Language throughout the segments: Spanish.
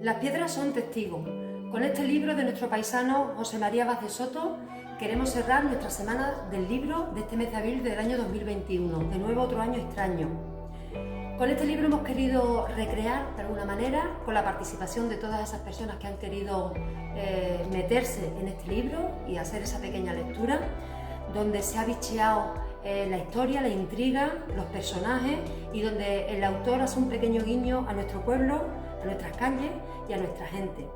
Las piedras son testigos. Con este libro de nuestro paisano José María Vaz de Soto queremos cerrar nuestra semana del libro de este mes de abril del año 2021, de nuevo otro año extraño. Con este libro hemos querido recrear de alguna manera, con la participación de todas esas personas que han querido meterse en este libro y hacer esa pequeña lectura, donde se ha bicheado la historia, la intriga, los personajes y donde el autor hace un pequeño guiño a nuestro pueblo, a nuestras calles y a nuestra gente.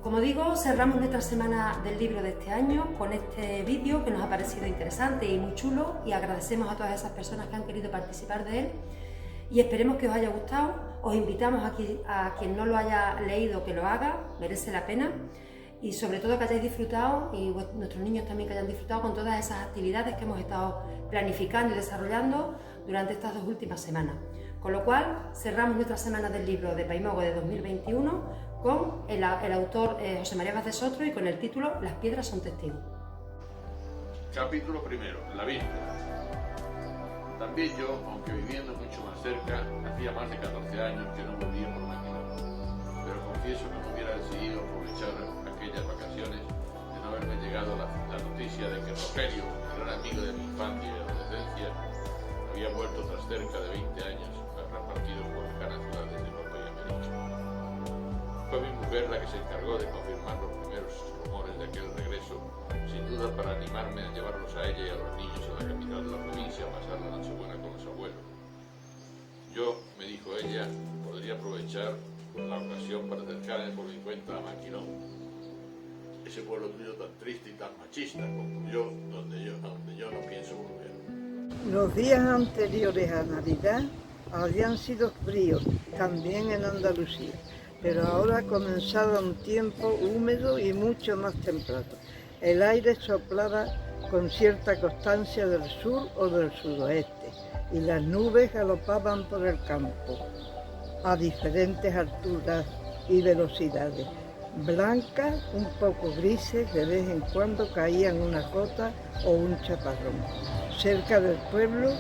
Como digo, cerramos nuestra semana del libro de este año con este vídeo que nos ha parecido interesante y muy chulo, y agradecemos a todas esas personas que han querido participar de él y esperemos que os haya gustado. Os invitamos a quien no lo haya leído que lo haga, merece la pena, y sobre todo que hayáis disfrutado, y nuestros niños también que hayan disfrutado con todas esas actividades que hemos estado planificando y desarrollando durante estas 2 últimas semanas. Con lo cual cerramos nuestra semana del libro de Paimogo de 2021 con el autor José María Vaz de Soto y con el título Las piedras son testigos. Capítulo primero, la víspera. También yo, aunque viviendo mucho más cerca, hacía más de 14 años que no volvía por Maquilón, pero confieso que me hubiera decidido aprovechar aquellas vacaciones de no haberme llegado la noticia de que Rogelio, el gran amigo de mi infancia y adolescencia, había vuelto tras cerca de 20 años repartidos por lejanas ciudades de Europa y América. Fue mi mujer la que se encargó de confirmar los primeros rumores de aquel regreso, sin duda para animarme a llevarlos a ella y a los niños a la capital de la provincia a pasar la Nochebuena con los abuelos. Yo, me dijo ella, podría aprovechar la ocasión para acercarme por mi cuenta a Maquilón, ese pueblo tuyo tan triste y tan machista, concluyó, donde yo no pienso volver. Los días anteriores a Navidad habían sido fríos, también en Andalucía, pero ahora comenzaba un tiempo húmedo y mucho más templado. El aire soplaba con cierta constancia del sur o del sudoeste y las nubes galopaban por el campo a diferentes alturas y velocidades. Blancas, un poco grises, de vez en cuando caían una gota o un chaparrón. Cerca del pueblo,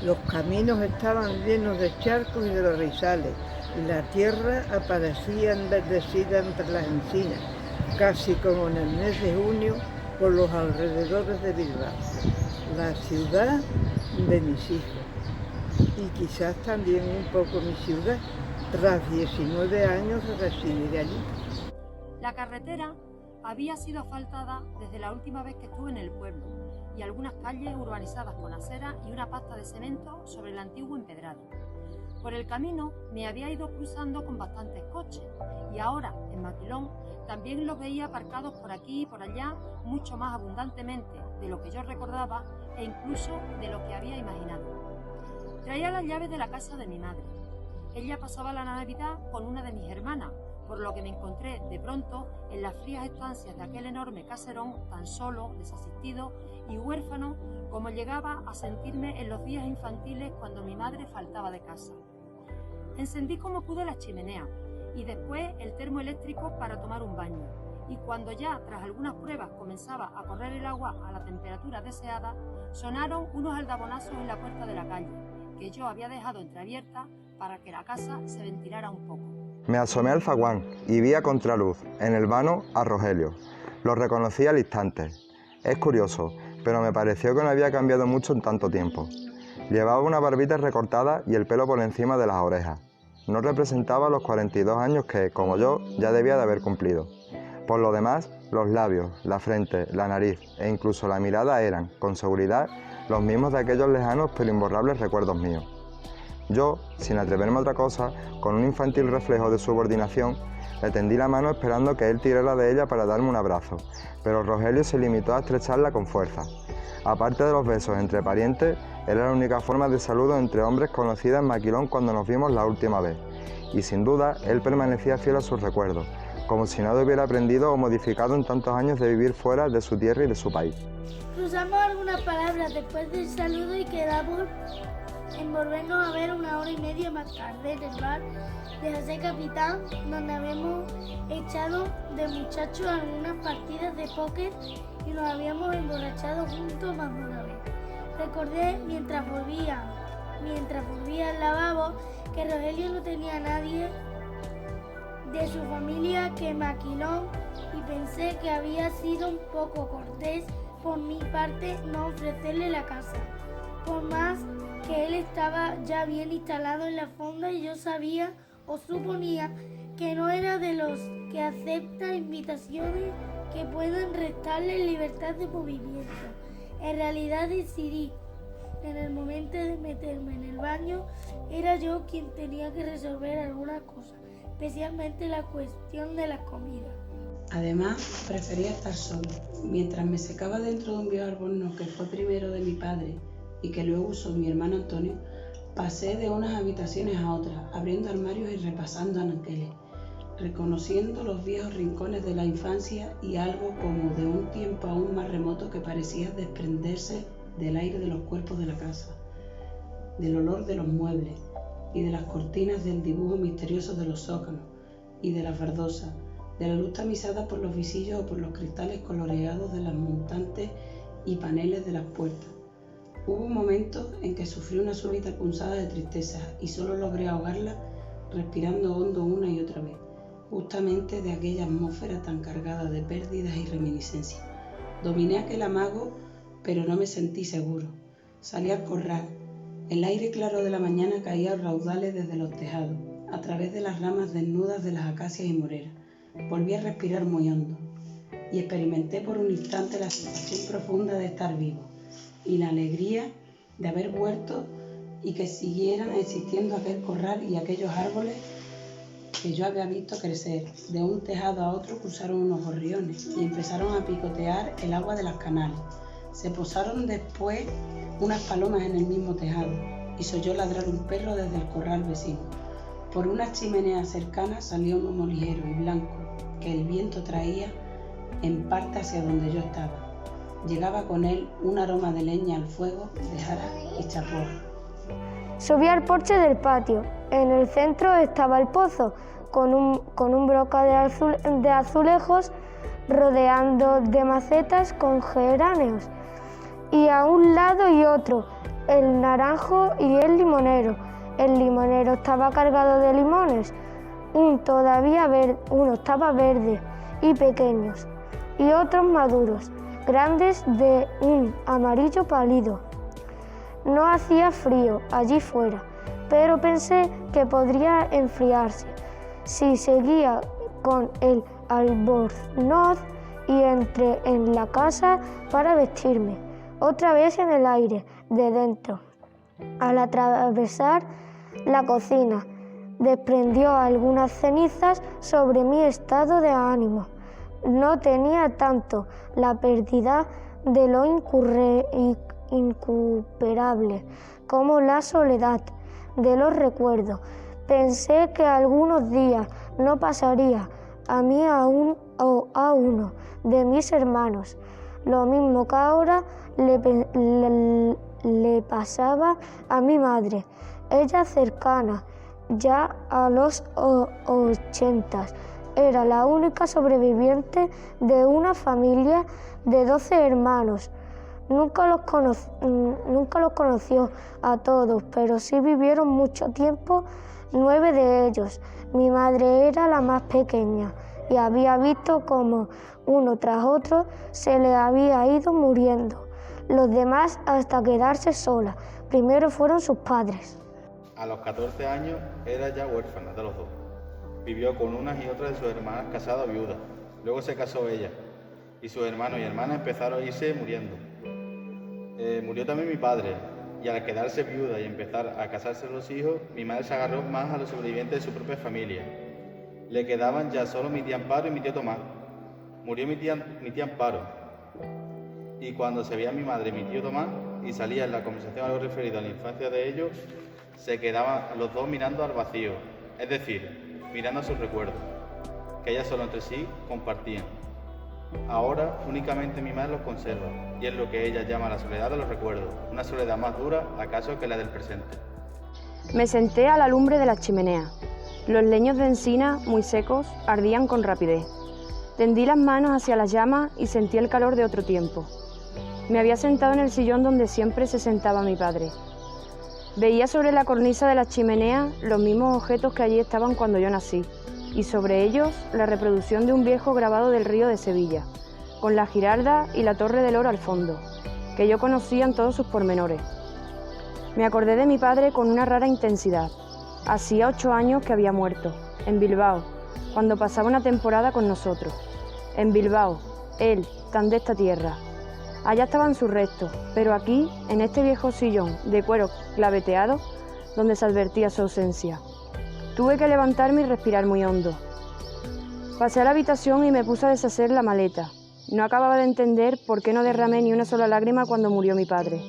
los caminos estaban llenos de charcos y de barrizales, y la tierra aparecía enverdecida entre las encinas, casi como en el mes de junio por los alrededores de Bilbao, la ciudad de mis hijos, y quizás también un poco mi ciudad, tras 19 años de residir allí. La carretera había sido asfaltada desde la última vez que estuve en el pueblo, y algunas calles urbanizadas con aceras y una pasta de cemento sobre el antiguo empedrado. Por el camino me había ido cruzando con bastantes coches, y ahora, en Maquilón, también los veía aparcados por aquí y por allá mucho más abundantemente de lo que yo recordaba e incluso de lo que había imaginado. Traía las llaves de la casa de mi madre. Ella pasaba la Navidad con una de mis hermanas, por lo que me encontré de pronto en las frías estancias de aquel enorme caserón, tan solo, desasistido y huérfano como llegaba a sentirme en los días infantiles cuando mi madre faltaba de casa. Encendí como pude la chimenea y después el termoeléctrico para tomar un baño, y cuando ya tras algunas pruebas comenzaba a correr el agua a la temperatura deseada, sonaron unos aldabonazos en la puerta de la calle, que yo había dejado entreabierta para que la casa se ventilara un poco. Me asomé al zaguán y vi a contraluz, en el vano, a Rogelio. Lo reconocí al instante. Es curioso, pero me pareció que no había cambiado mucho en tanto tiempo. Llevaba una barbita recortada y el pelo por encima de las orejas. No representaba los 42 años que, como yo, ya debía de haber cumplido. Por lo demás, los labios, la frente, la nariz e incluso la mirada eran, con seguridad, los mismos de aquellos lejanos pero imborrables recuerdos míos. Yo, sin atreverme a otra cosa, con un infantil reflejo de subordinación, le tendí la mano esperando que él tirara de ella para darme un abrazo, pero Rogelio se limitó a estrecharla con fuerza. Aparte de los besos entre parientes, era la única forma de saludo entre hombres conocida en Maquilón cuando nos vimos la última vez, y sin duda él permanecía fiel a sus recuerdos, como si nada hubiera aprendido o modificado en tantos años de vivir fuera de su tierra y de su país. Cruzamos algunas palabras después del saludo y quedamos en volvernos a ver 1 hora y media más tarde en el bar de José Capitán, donde habíamos echado de muchachos algunas partidas de póker y nos habíamos emborrachado juntos más de una vez. Recordé mientras volvía al lavabo que Rogelio no tenía a nadie de su familia que maquiló y pensé que había sido un poco cortés por mi parte no ofrecerle la casa, por más que él estaba ya bien instalado en la fonda y yo sabía o suponía que no era de los que aceptan invitaciones que puedan restarle libertad de movimiento. En realidad decidí, en el momento de meterme en el baño, era yo quien tenía que resolver algunas cosas, especialmente la cuestión de la comida. Además, prefería estar solo. Mientras me secaba dentro de un viejo albornoz que fue primero de mi padre y que luego usó mi hermano Antonio, pasé de unas habitaciones a otras, abriendo armarios y repasando anaqueles, reconociendo los viejos rincones de la infancia y algo como de un tiempo aún más remoto que parecía desprenderse del aire de los cuerpos de la casa, del olor de los muebles y de las cortinas, del dibujo misterioso de los zócalos y de las baldosas, de la luz tamizada por los visillos o por los cristales coloreados de las montantes y paneles de las puertas. Hubo un momento en que sufrí una súbita punzada de tristeza y solo logré ahogarla respirando hondo una y otra vez, justamente de aquella atmósfera tan cargada de pérdidas y reminiscencias. Dominé aquel amago, pero no me sentí seguro. Salí al corral. El aire claro de la mañana caía a raudales desde los tejados, a través de las ramas desnudas de las acacias y moreras. Volví a respirar muy hondo y experimenté por un instante la sensación profunda de estar vivo y la alegría de haber vuelto y que siguieran existiendo aquel corral y aquellos árboles que yo había visto crecer. De un tejado a otro cruzaron unos gorriones y empezaron a picotear el agua de las canales. Se posaron después unas palomas en el mismo tejado y se oyó ladrar un perro desde el corral vecino. Por una chimenea cercana salía un humo ligero y blanco que el viento traía en parte hacia donde yo estaba. Llegaba con él un aroma de leña al fuego, de jara y chapó. Subí al porche del patio. En el centro estaba el pozo, con un brocal de azulejos rodeando de macetas con geráneos. Y a un lado y otro, el naranjo y el limonero. El limonero estaba cargado de limones, uno estaba verde y pequeños, y otros maduros, grandes de un amarillo pálido. No hacía frío allí fuera, pero pensé que podría enfriarse si seguía con el albornoz y entré en la casa para vestirme, otra vez en el aire de dentro. Al atravesar la cocina, desprendió algunas cenizas sobre mi estado de ánimo. No tenía tanto la pérdida de lo incuperable como la soledad de los recuerdos. Pensé que algunos días no pasaría a mí a uno de mis hermanos, lo mismo que ahora le pasaba a mi madre, ella cercana ya a los 80, era la única sobreviviente de una familia de 12 hermanos. Nunca los conoció a todos, pero sí vivieron mucho tiempo 9 de ellos. Mi madre era la más pequeña y había visto cómo uno tras otro se le había ido muriendo. Los demás hasta quedarse sola. Primero fueron sus padres. A los 14 años era ya huérfana de los dos. Vivió con unas y otras de sus hermanas casadas viudas. Luego se casó ella y sus hermanos y hermanas empezaron a irse muriendo. Murió también mi padre y al quedarse viuda y empezar a casarse los hijos, mi madre se agarró más a los sobrevivientes de su propia familia. Le quedaban ya solo mi tía Amparo y mi tío Tomás. Murió mi tía Amparo y cuando se veía mi madre y mi tío Tomás y salía en la conversación algo referido a la infancia de ellos, se quedaban los dos mirando al vacío, es decir, mirando a sus recuerdos, que ellas solo entre sí compartían. Ahora únicamente mi madre los conserva, y es lo que ella llama la soledad de los recuerdos, una soledad más dura acaso que la del presente. Me senté a la lumbre de la chimenea. Los leños de encina, muy secos, ardían con rapidez. Tendí las manos hacia las llamas y sentí el calor de otro tiempo. Me había sentado en el sillón donde siempre se sentaba mi padre. Veía sobre la cornisa de la chimenea los mismos objetos que allí estaban cuando yo nací. y sobre ellos la reproducción de un viejo grabado del río de Sevilla, con la Giralda y la Torre del Oro al fondo, que yo conocía en todos sus pormenores. Me acordé de mi padre con una rara intensidad. Hacía 8 años que había muerto, en Bilbao, cuando pasaba una temporada con nosotros. En Bilbao, él, tan de esta tierra. Allá estaban sus restos, pero aquí, en este viejo sillón de cuero claveteado, donde se advertía su ausencia. Tuve que levantarme y respirar muy hondo. Pasé a la habitación y me puse a deshacer la maleta. No acababa de entender por qué no derramé ni una sola lágrima cuando murió mi padre.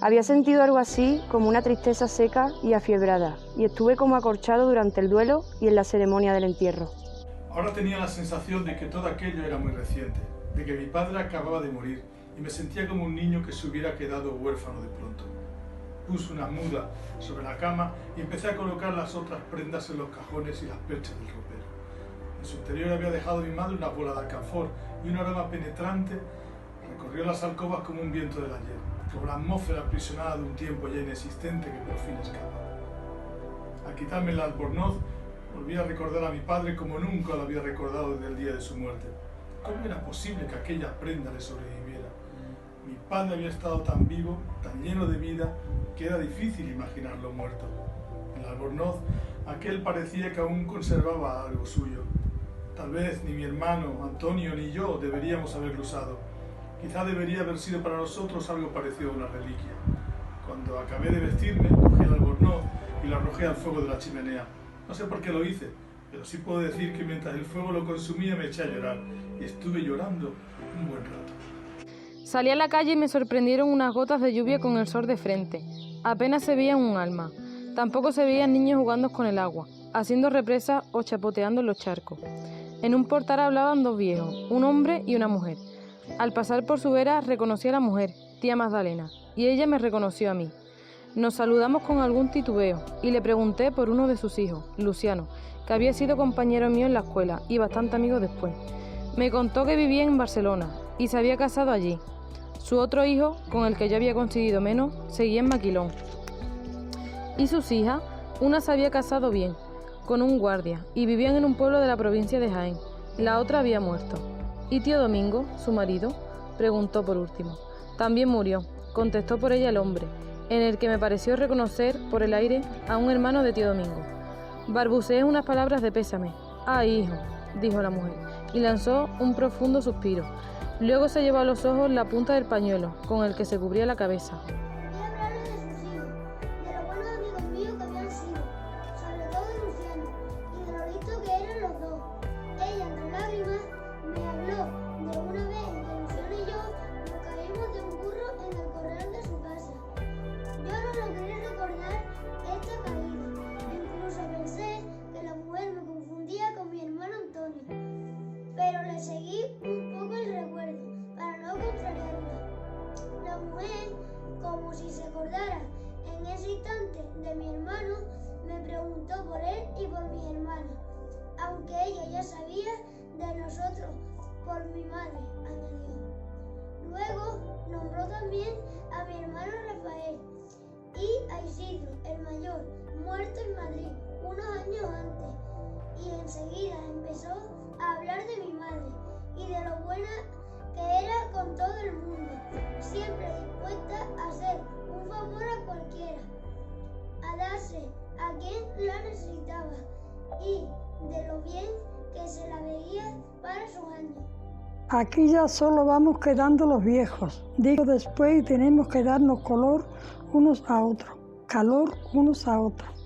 Había sentido algo así como una tristeza seca y afiebrada, y estuve como acorchado durante el duelo y en la ceremonia del entierro. Ahora tenía la sensación de que todo aquello era muy reciente, de que mi padre acababa de morir, y me sentía como un niño que se hubiera quedado huérfano de pronto. Puse una muda sobre la cama y empecé a colocar las otras prendas en los cajones y las perchas del ropero. En su interior había dejado mi madre una bola de alcanfor y un aroma penetrante recorrió las alcobas como un viento del ayer, como la atmósfera aprisionada de un tiempo ya inexistente que por fin escapa. Al quitarme el albornoz, volví a recordar a mi padre como nunca lo había recordado desde el día de su muerte. ¿Cómo era posible que aquella prenda le sobreviviera? Mi padre había estado tan vivo, tan lleno de vida, que era difícil imaginarlo muerto. En el albornoz, aquel parecía que aún conservaba algo suyo. Tal vez ni mi hermano, Antonio, ni yo deberíamos haberlo usado. Quizá debería haber sido para nosotros algo parecido a una reliquia. Cuando acabé de vestirme, cogí el albornoz y lo arrojé al fuego de la chimenea. No sé por qué lo hice, pero sí puedo decir que mientras el fuego lo consumía me eché a llorar, y estuve llorando un buen rato. Salí a la calle y me sorprendieron unas gotas de lluvia con el sol de frente. Apenas se veía un alma. Tampoco se veían niños jugando con el agua, haciendo represas o chapoteando en los charcos. En un portal hablaban 2 viejos, un hombre y una mujer. Al pasar por su vera reconocí a la mujer, tía Magdalena, y ella me reconoció a mí. Nos saludamos con algún titubeo y le pregunté por uno de sus hijos, Luciano, que había sido compañero mío en la escuela y bastante amigo después. Me contó que vivía en Barcelona y se había casado allí. Su otro hijo, con el que yo había conseguido menos, seguía en Maquilón. Y sus hijas, una se había casado bien, con un guardia, y vivían en un pueblo de la provincia de Jaén. La otra había muerto. ¿Y tío Domingo, su marido?, preguntó por último. También murió, contestó por ella el hombre, en el que me pareció reconocer por el aire a un hermano de tío Domingo. Barbuceé unas palabras de pésame. «Ay, hijo», dijo la mujer, y lanzó un profundo suspiro. Luego se llevó a los ojos la punta del pañuelo, con el que se cubría la cabeza. Quería hablarle de sus hijos, de lo buenos amigos míos que habían sido, sobre todo de Luciano, y de lo listos que eran los dos. Ella, entre lágrimas, me habló de una vez en que Luciano y yo nos caímos de un burro en el corral de su casa. Yo no logré recordar esta caída, incluso pensé que la mujer me confundía con mi hermano Antonio, pero le seguí un poco el recuerdo para no contrariarla. La mujer, como si se acordara en ese instante de mi hermano, me preguntó por él y por mis hermanas, aunque ella ya sabía de nosotros por mi madre, añadió. Luego nombró también a mi hermano Rafael y a Isidro, el mayor, muerto en Madrid unos años antes, y enseguida empezó a hablar de mi madre y de lo buena que era con todo el mundo, siempre dispuesta a hacer un favor a cualquiera, a darse a quien la necesitaba y de lo bien que se la veía para sus años. Aquí ya solo vamos quedando los viejos, dijo después, y tenemos que darnos calor unos a otros.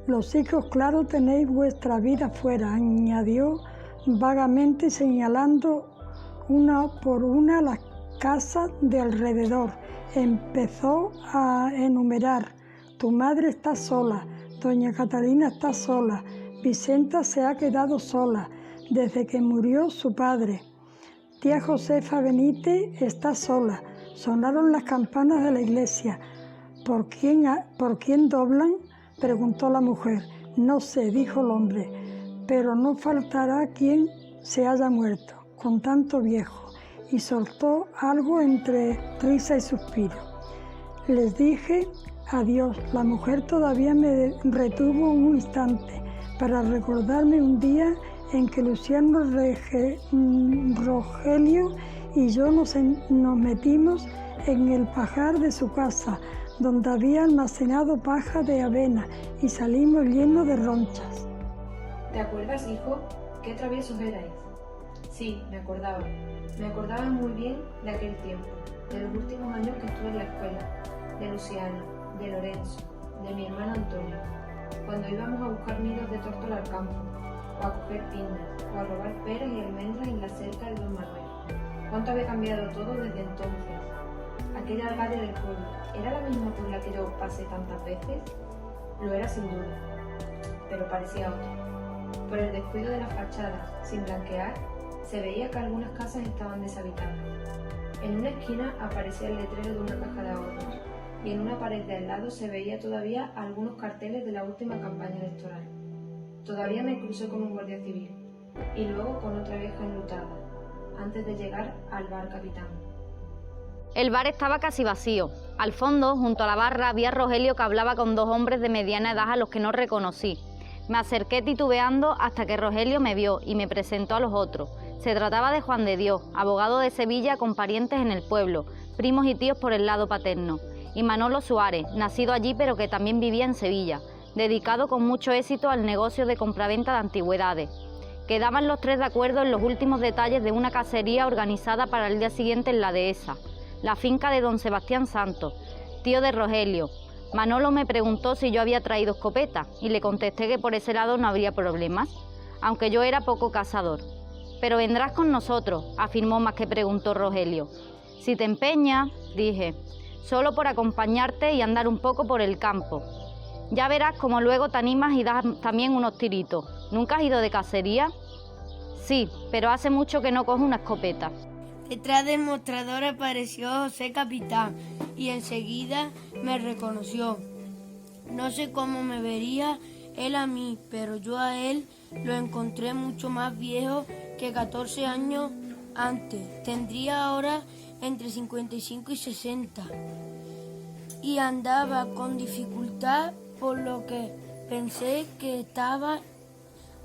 Los hijos, claro, tenéis vuestra vida fuera, añadió vagamente señalando una por una las casas de alrededor. Empezó a enumerar: tu madre está sola, doña Catalina está sola, Vicenta se ha quedado sola desde que murió su padre, tía Josefa Benítez está sola. Sonaron las campanas de la iglesia. ¿Por quién doblan?, preguntó la mujer. No sé, dijo el hombre, pero no faltará quien se haya muerto con tanto viejo, y soltó algo entre risa y suspiro. Les dije adiós. La mujer todavía me retuvo un instante, para recordarme un día en que Luciano Rogelio y yo nos metimos en el pajar de su casa, donde había almacenado paja de avena, y salimos llenos de ronchas. ¿Te acuerdas, hijo? ¿Qué traviesos erais? Sí, me acordaba. Me acordaba muy bien de aquel tiempo, de los últimos años que estuve en la escuela, de Luciano, de Lorenzo, de mi hermano Antonio, cuando íbamos a buscar nidos de tórtola al campo, o a coger piñas, o a robar peras y almendras en la cerca de don Manuel. ¿Cuánto había cambiado todo desde entonces? Aquella algaria del pueblo, ¿era la misma por la que yo pasé tantas veces? Lo era sin duda, pero parecía otra. Por el descuido de las fachadas, sin blanquear, se veía que algunas casas estaban deshabitadas. En una esquina aparecía el letrero de una caja de ahorros, y en una pared de al lado se veía todavía algunos carteles de la última campaña electoral. Todavía me crucé con un guardia civil, y luego con otra vieja enlutada, antes de llegar al bar Capitán. El bar estaba casi vacío. Al fondo, junto a la barra, vi a Rogelio que hablaba con dos hombres de mediana edad a los que no reconocí. Me acerqué titubeando hasta que Rogelio me vio y me presentó a los otros. Se trataba de Juan de Dios, abogado de Sevilla con parientes en el pueblo, primos y tíos por el lado paterno, y Manolo Suárez, nacido allí pero que también vivía en Sevilla, dedicado con mucho éxito al negocio de compraventa de antigüedades. Quedaban los tres de acuerdo en los últimos detalles de una cacería organizada para el día siguiente en la Dehesa, la finca de don Sebastián Santos, tío de Rogelio. Manolo me preguntó si yo había traído escopeta y le contesté que por ese lado no habría problemas, aunque yo era poco cazador. «Pero vendrás con nosotros», afirmó más que preguntó Rogelio. «Si te empeñas», dije, «solo por acompañarte y andar un poco por el campo. Ya verás cómo luego te animas y das también unos tiritos. ¿Nunca has ido de cacería?» «Sí, pero hace mucho que no cojo una escopeta». Detrás del mostrador apareció José Capitán y enseguida me reconoció. No sé cómo me vería él a mí, pero yo a él lo encontré mucho más viejo que 14 años antes. Tendría ahora entre 55 y 60. Y andaba con dificultad, por lo que pensé que estaba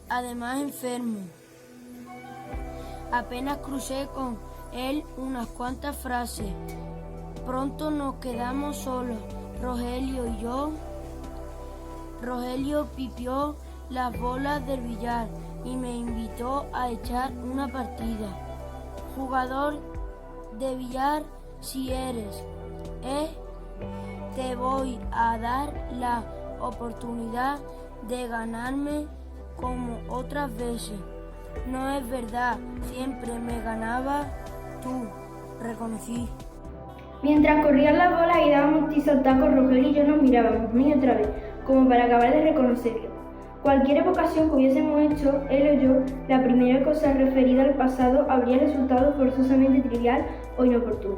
además enfermo. Apenas crucé con él unas cuantas frases. Pronto nos quedamos solos, Rogelio y yo. Rogelio pipió las bolas del billar y me invitó a echar una partida. Jugador de billar si eres, te voy a dar la oportunidad de ganarme como otras veces. No es verdad, siempre me ganaba tú, reconocí. Mientras corrían las bolas y dábamos tiza al taco, Rogelio y yo nos mirábamos una y otra vez, como para acabar de reconocerlo. Cualquier evocación que hubiésemos hecho, él o yo, la primera cosa referida al pasado habría resultado forzosamente trivial o inoportuna.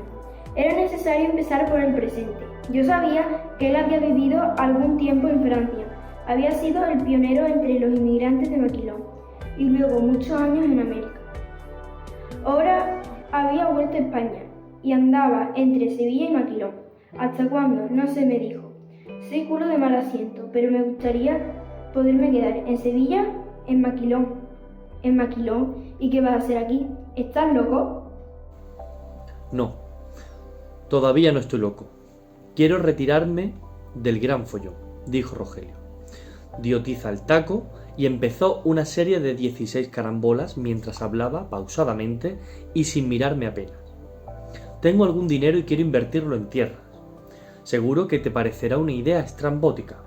Era necesario empezar por el presente. Yo sabía que él había vivido algún tiempo en Francia, había sido el pionero entre los inmigrantes de Maquilón, y luego muchos años en América. Ahora había vuelto a España y andaba entre Sevilla y Maquilón. ¿Hasta cuándo? No se me dijo. Soy culo de mal asiento, pero me gustaría poderme quedar en Sevilla, en Maquilón. ¿En Maquilón? ¿Y qué vas a hacer aquí? ¿Estás loco? No, todavía no estoy loco. Quiero retirarme del gran follón, dijo Rogelio. Dio tiza al taco y empezó una serie de 16 carambolas mientras hablaba pausadamente y sin mirarme apenas. Tengo algún dinero y quiero invertirlo en tierras. Seguro que te parecerá una idea estrambótica,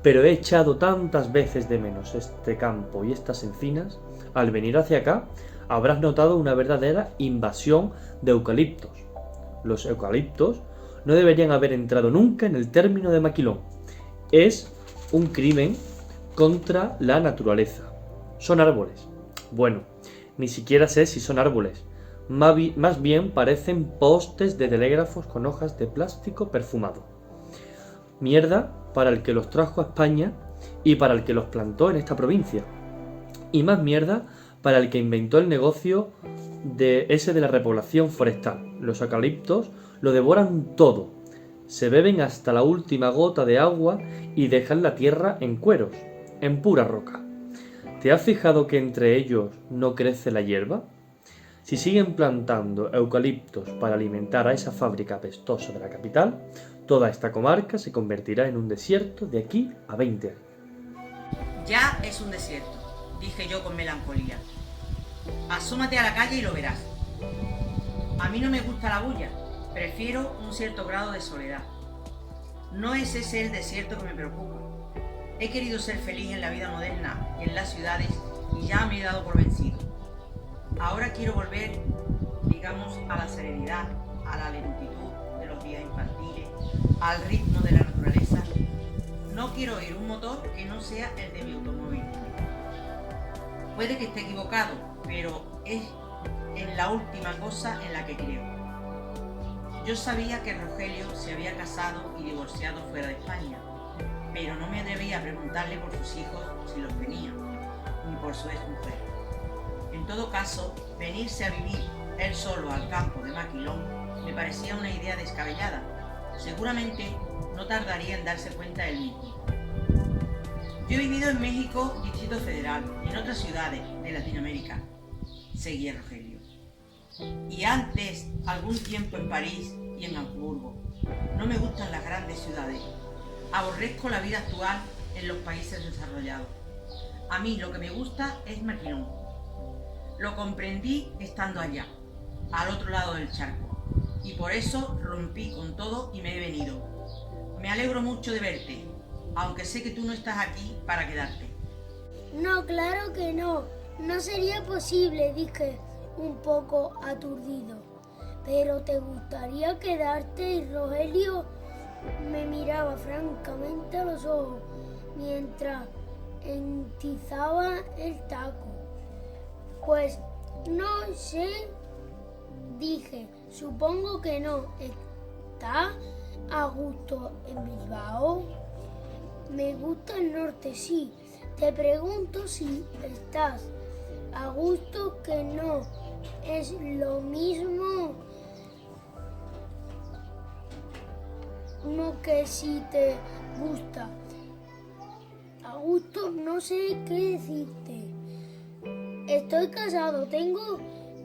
pero he echado tantas veces de menos este campo y estas encinas. Al venir hacia acá habrás notado una verdadera invasión de eucaliptos. Los eucaliptos no deberían haber entrado nunca en el término de Maquilón. Es un crimen contra la naturaleza. Son árboles. Bueno, ni siquiera sé si son árboles. Más bien parecen postes de telégrafos con hojas de plástico perfumado. Mierda para el que los trajo a España y para el que los plantó en esta provincia. Y más mierda para el que inventó el negocio de la repoblación forestal. Los eucaliptos lo devoran todo. Se beben hasta la última gota de agua y dejan la tierra en cueros, en pura roca. ¿Te has fijado que entre ellos no crece la hierba? Si siguen plantando eucaliptos para alimentar a esa fábrica apestosa de la capital, toda esta comarca se convertirá en un desierto de aquí a 20 años. Ya es un desierto, dije yo con melancolía. Asómate a la calle y lo verás. A mí no me gusta la bulla, prefiero un cierto grado de soledad. No es ese el desierto que me preocupa. He querido ser feliz en la vida moderna y en las ciudades y ya me he dado por vencido. Ahora quiero volver, digamos, a la serenidad, a la lentitud de los días infantiles, al ritmo de la naturaleza. No quiero oír un motor que no sea el de mi automóvil. Puede que esté equivocado, pero es en la última cosa en la que creo. Yo sabía que Rogelio se había casado y divorciado fuera de España, pero no me atrevía a preguntarle por sus hijos si los tenía, ni por su exmujer. En todo caso, venirse a vivir él solo al campo de Maquilón me parecía una idea descabellada. Seguramente no tardaría en darse cuenta él mismo. Yo he vivido en México, Distrito Federal, y en otras ciudades de Latinoamérica, seguía Rogelio. Y antes, algún tiempo en París y en Hamburgo. No me gustan las grandes ciudades. Aborrezco la vida actual en los países desarrollados. A mí lo que me gusta es Maquilón. Lo comprendí estando allá, al otro lado del charco, y por eso rompí con todo y me he venido. Me alegro mucho de verte, aunque sé que tú no estás aquí para quedarte. No, claro que no. No sería posible, dije un poco aturdido. Pero ¿te gustaría quedarte? Y Rogelio me miraba francamente a los ojos mientras entizaba el taco. Pues no sé, dije, supongo que no. ¿Está a gusto en Bilbao? Me gusta el norte, sí. Te pregunto si estás a gusto, que no es lo mismo no que si te gusta. A gusto no sé qué decirte. Estoy casado, tengo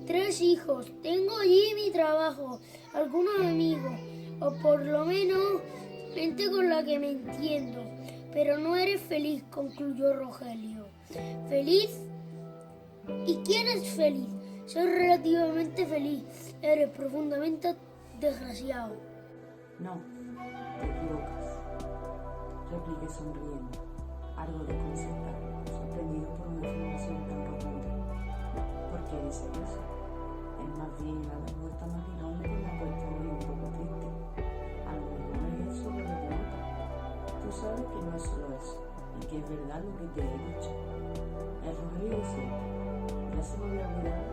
3 hijos, tengo allí mi trabajo, algunos amigos, o por lo menos gente con la que me entiendo. Pero no eres feliz, concluyó Rogelio. ¿Feliz? ¿Y quién es feliz? Soy relativamente feliz. Eres profundamente desgraciado. No, te equivocas, repliqué sonriendo, algo desconcertado, sorprendido por una afirmación tan rotunda. ¿Por qué dices eso? Es más bien haber vuelto a Maquilón que me ha puesto hoy un poco triste. A lo mejor es eso lo que te nota. Tú sabes que no es solo eso, y que es verdad lo que te he dicho. El Rogelio de siempre, ya se me había olvidado.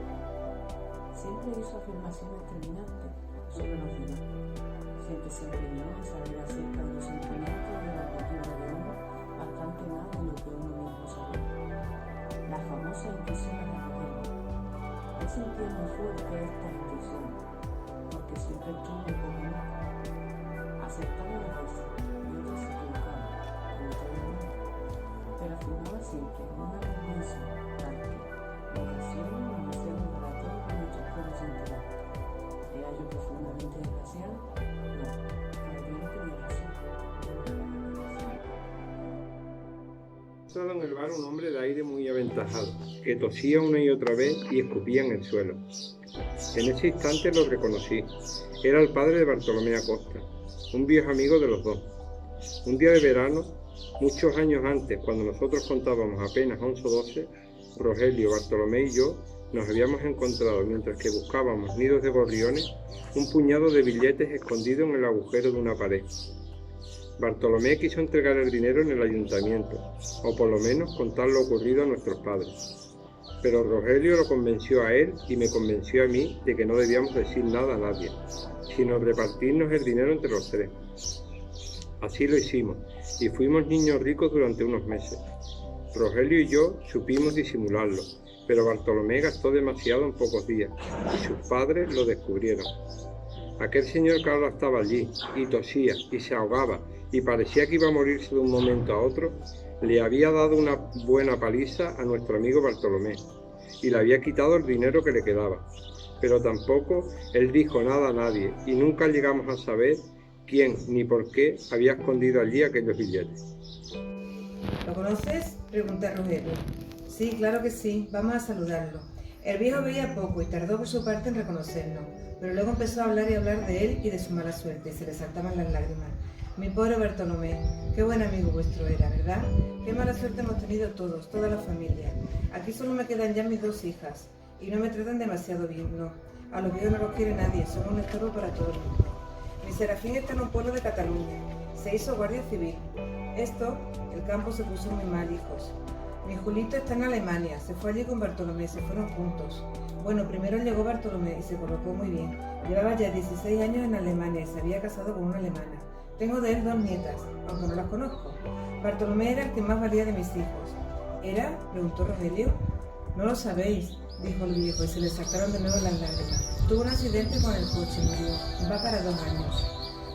Siempre hizo afirmaciones terminantes sobre los demás. Siempre se empeñó en saber acerca de los sentimientos y de los motivos de uno bastante más de lo que uno mismo sabía. La famosa intuición de Rogelio. Él sentía muy fuerte esta intuición, porque siempre estuvo un poco más. Aceptaba las veces y otras se equivocaban, como todo el mundo, pero afirmaba siempre con una convicción tal que, en ocasiones, nos hacíamos relativos con nuestros propios sentimientos. ¿Era yo profundamente desgraciado? No, también tenía razón. Estaba en el bar un hombre de aire muy aventajado, que tosía una y otra vez y escupía en el suelo. En ese instante lo reconocí. Era el padre de Bartolomé Acosta, un viejo amigo de los dos. Un día de verano, muchos años antes, cuando nosotros contábamos apenas 11 o 12, Rogelio, Bartolomé y yo nos habíamos encontrado, mientras que buscábamos nidos de gorriones, un puñado de billetes escondidos en el agujero de una pared. Bartolomé quiso entregar el dinero en el ayuntamiento, o por lo menos contar lo ocurrido a nuestros padres. Pero Rogelio lo convenció a él y me convenció a mí de que no debíamos decir nada a nadie, sino repartirnos el dinero entre los 3. Así lo hicimos, y fuimos niños ricos durante unos meses. Rogelio y yo supimos disimularlo, pero Bartolomé gastó demasiado en pocos días, y sus padres lo descubrieron. Aquel señor que ahora estaba allí, y tosía, y se ahogaba, y parecía que iba a morirse de un momento a otro, le había dado una buena paliza a nuestro amigo Bartolomé y le había quitado el dinero que le quedaba. Pero tampoco él dijo nada a nadie y nunca llegamos a saber quién ni por qué había escondido allí aquellos billetes. ¿Lo conoces?, pregunté a Rogelio. Sí, claro que sí, vamos a saludarlo. El viejo veía poco y tardó por su parte en reconocernos, pero luego empezó a hablar y hablar de él y de su mala suerte y se le saltaban las lágrimas. Mi pobre Bartolomé, qué buen amigo vuestro era, ¿verdad? Qué mala suerte hemos tenido todos, toda la familia. Aquí solo me quedan ya mis 2 hijas y no me tratan demasiado bien, no. A los viejos no los quiere nadie, son un estorbo para todo el mundo. Mi Serafín está en un pueblo de Cataluña, se hizo guardia civil. El campo se puso muy mal, hijos. Mi Julito está en Alemania, se fue allí con Bartolomé, se fueron juntos. Bueno, primero llegó Bartolomé y se colocó muy bien. Llevaba ya 16 años en Alemania y se había casado con una alemana. Tengo de él 2 nietas, aunque no las conozco. Bartolomé era el que más valía de mis hijos. ¿Era?, preguntó Rogelio. No lo sabéis, dijo el viejo y se le sacaron de nuevo las lágrimas. Tuvo un accidente con el coche, murió. Va para 2 años.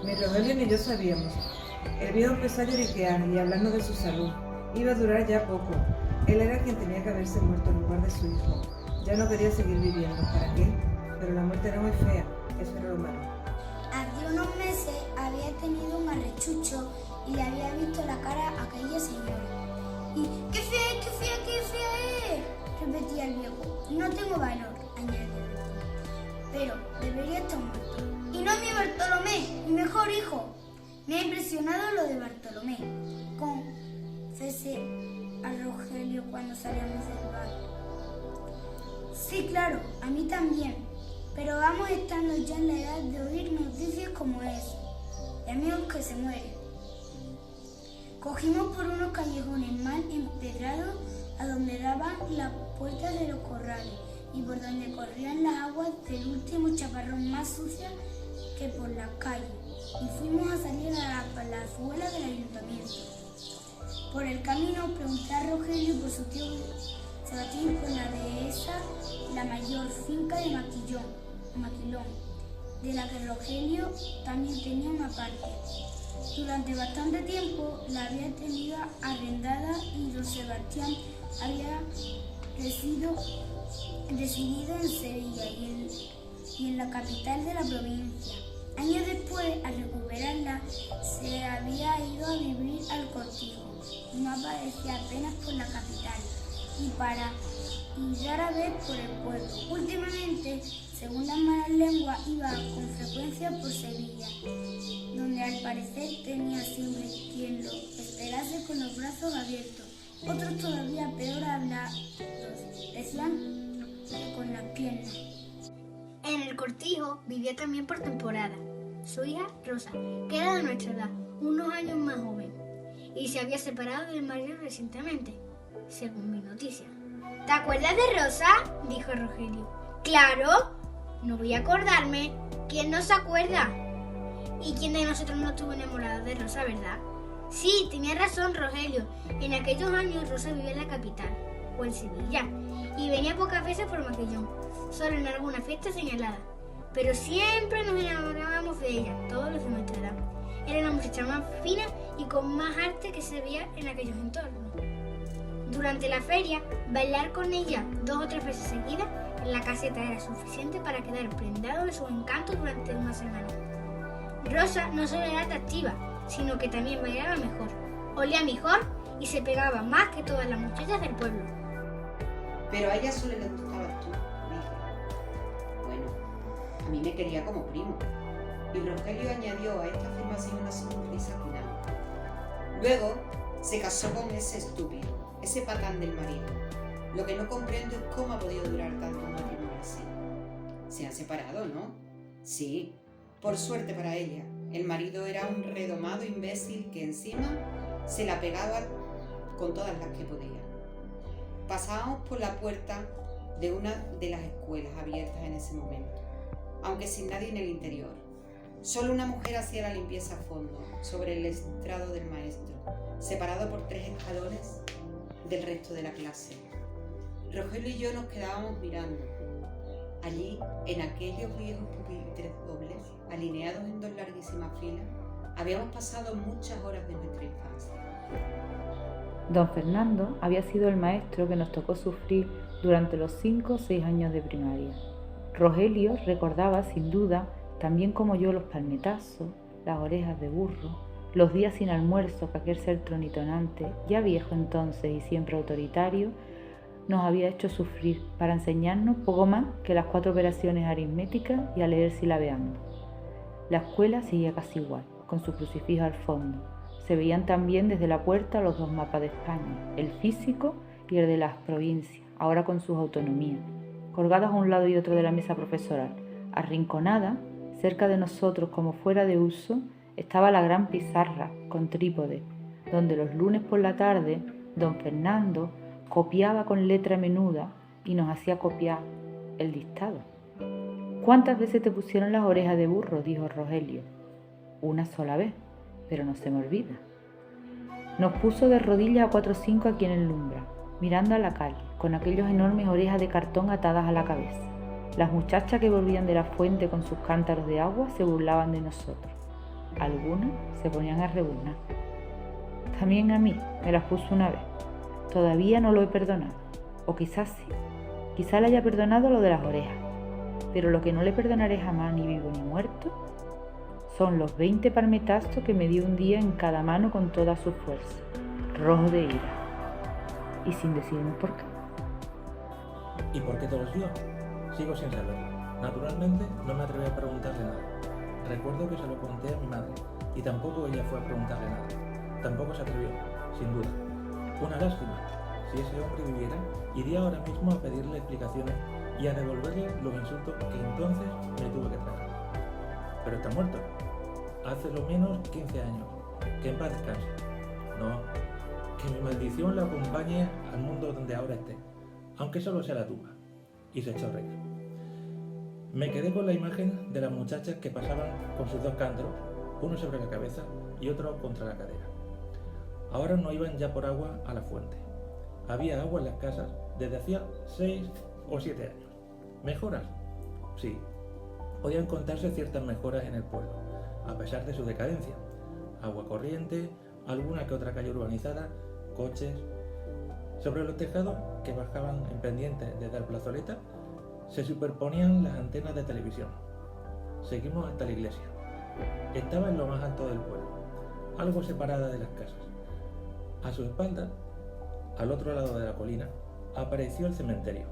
Ni Rogelio ni yo sabíamos. El viejo empezó a lloriquear y hablando de su salud. Iba a durar ya poco. Él era quien tenía que haberse muerto en lugar de su hijo. Ya no quería seguir viviendo. ¿Para qué? Pero la muerte era muy fea. Eso era lo malo. Hace unos meses había tenido un arrechucho y le había visto la cara a aquella señora. Y ¡qué fea, qué fea, qué fea es!, repetía el viejo. No tengo valor, añadió. Pero debería estar muerto. Y no mi Bartolomé, mi mejor hijo. Me ha impresionado lo de Bartolomé, confesé a Rogelio cuando salíamos del bar. Sí, claro, a mí también, pero vamos estando ya en la edad de oír noticias como esa, de amigos que se mueren. Cogimos por unos callejones mal empedrados a donde daban las puertas de los corrales y por donde corrían las aguas del último chaparrón más sucia que por las calles. Y fuimos a salir a la plazuela del ayuntamiento. Por el camino pregunté a Rogelio por su tío Sebastián por la dehesa, la mayor finca de Maquilón, de la que Rogelio también tenía una parte. Durante bastante tiempo la había tenido arrendada y don Sebastián había residido en Sevilla y en la capital de la provincia. Años después, al recuperarla, se había ido a vivir al Cortijo y no aparecía apenas por la capital y rara vez por el pueblo. Últimamente, según las malas lenguas, iba con frecuencia por Sevilla, donde al parecer tenía siempre quien lo esperase con los brazos abiertos. Otros todavía peor hablados, decían que con las piernas. En el Cortijo vivía también por temporada su hija Rosa, que era de nuestra edad, unos años más joven, y se había separado del marido recientemente, según mi noticia. ¿Te acuerdas de Rosa?, dijo Rogelio. ¡Claro! No voy a acordarme. ¿Quién no se acuerda? ¿Y quién de nosotros no estuvo enamorado de Rosa, verdad? Sí, tenía razón Rogelio. En aquellos años Rosa vivía en la capital, o en Sevilla, y venía pocas veces por Maquilón, solo en alguna fiesta señalada. Pero siempre nos enamorábamos de ella, todos los de nuestra edad. Era la muchacha más fina y con más arte que se veía en aquellos entornos. Durante la feria, bailar con ella 2 o 3 veces seguidas en la caseta era suficiente para quedar prendado de su encanto durante una semana. Rosa no solo era atractiva, sino que también bailaba mejor, olía mejor y se pegaba más que todas las muchachas del pueblo. Pero a ella solo le gustabas tú, dije. Bueno, a mí me quería como primo. Y Rogelio añadió a esta afirmación una sonrisa final. Luego se casó con ese estúpido, ese patán del marido. Lo que no comprendo es cómo ha podido durar tanto un matrimonio así. Se han separado, ¿no? Sí, por suerte para ella. El marido era un redomado imbécil que encima se la pegaba con todas las que podía. Pasábamos por la puerta de una de las escuelas abiertas en ese momento, aunque sin nadie en el interior. Solo una mujer hacía la limpieza a fondo, sobre el estrado del maestro, separado por 3 escalones del resto de la clase. Rogelio y yo nos quedábamos mirando. Allí, en aquellos viejos pupitres dobles, alineados en 2 larguísimas filas, habíamos pasado muchas horas de nuestra infancia. Don Fernando había sido el maestro que nos tocó sufrir durante los 5 o 6 años de primaria. Rogelio recordaba sin duda, también como yo, los palmetazos, las orejas de burro, los días sin almuerzo que aquel ser tronitonante, ya viejo entonces y siempre autoritario, nos había hecho sufrir para enseñarnos poco más que las 4 operaciones aritméticas y a leer silabeando. La escuela seguía casi igual, con su crucifijo al fondo. Se veían también desde la puerta los 2 mapas de España, el físico y el de las provincias, ahora con sus autonomías, colgados a un lado y otro de la mesa profesoral. Arrinconada, cerca de nosotros como fuera de uso, estaba la gran pizarra con trípode, donde los lunes por la tarde don Fernando copiaba con letra menuda y nos hacía copiar el dictado. ¿Cuántas veces te pusieron las orejas de burro?, dijo Rogelio. Una sola vez, pero no se me olvida. Nos puso de rodillas a 4 o 5 aquí en el Lumbra, mirando a la calle, con aquellas enormes orejas de cartón atadas a la cabeza. Las muchachas que volvían de la fuente con sus cántaros de agua se burlaban de nosotros. Algunas se ponían a rebuznar. También a mí me las puso una vez. Todavía no lo he perdonado. O quizás sí. Quizás le haya perdonado lo de las orejas. Pero lo que no le perdonaré jamás, ni vivo ni muerto, son los 20 palmetazos que me dio un día en cada mano con toda su fuerza, rojo de ira. Y sin decirme por qué. ¿Y por qué te los dio? Sigo sin saberlo. Naturalmente no me atreví a preguntarle nada. Recuerdo que se lo conté a mi madre y tampoco ella fue a preguntarle nada. Tampoco se atrevió, sin duda. Una lástima. Si ese hombre viviera, iría ahora mismo a pedirle explicaciones y a devolverle los insultos que entonces me tuve que tragar. Pero está muerto. Hace lo menos 15 años. Que en paz descanse. No, que mi maldición la acompañe al mundo donde ahora esté, aunque solo sea la tumba. Y se echó a reír. Me quedé con la imagen de las muchachas que pasaban con sus 2 cántaros, uno sobre la cabeza y otro contra la cadera. Ahora no iban ya por agua a la fuente. Había agua en las casas desde hacía 6 o 7 años. ¿Mejoras? Sí. Podían contarse ciertas mejoras en el pueblo, a pesar de su decadencia. Agua corriente, alguna que otra calle urbanizada, coches. Sobre los tejados, que bajaban en pendientes desde la plazoleta, se superponían las antenas de televisión. Seguimos hasta la iglesia. Estaba en lo más alto del pueblo, algo separada de las casas. A su espalda, al otro lado de la colina, apareció el cementerio.